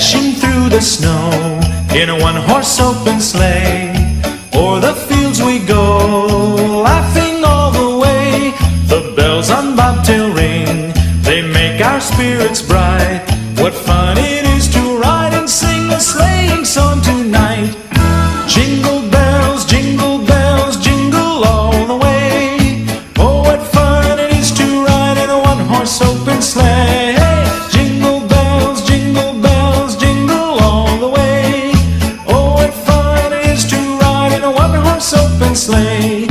Dashing through the snow in a one-horse open sleigh. O'er the fields we go, laughing all the way. The bells on bobtail ring, they make our spirits bright. What fun it is to ride and sing a sleighing song tonight. Jingle bells, jingle all the way. Oh, what fun it is to ride in a one-horse open sleigh. Jingle bells, jingle all the way. Oh, what fun it is to ride in a one-horse open sleigh.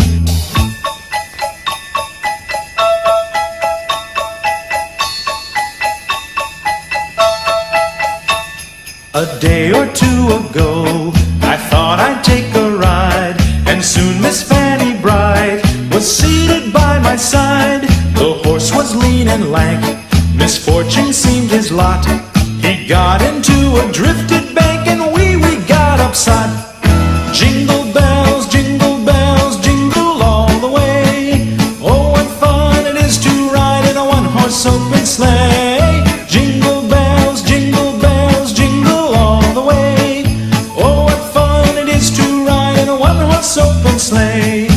A day or two ago, I thought I'd take a ride, and soon Miss Fanny Bright was seated by my side. The horse was lean and lank, misfortune seemed his lot. He got into a drifted bank, and we got upside. Jingle bells, jingle all the way. Oh, what fun it is to ride in a one-horse open sleigh. Jingle bells, jingle all the way. Oh, what fun it is to ride in a one-horse open sleigh.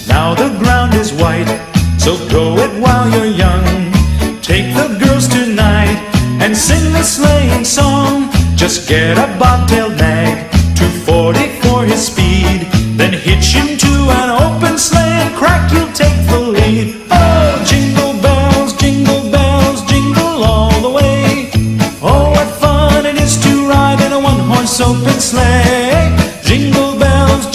Now the ground is white, so go it while you're young. Take the girls tonight and sing the sleighing song. Just get a bobtailed nag, 240 for his speed. Then hitch him to an open sleigh and crack, you'll take the lead. Oh, jingle bells, jingle all the way. Oh, what fun it is to ride in a one-horse open sleigh. Jingle bells,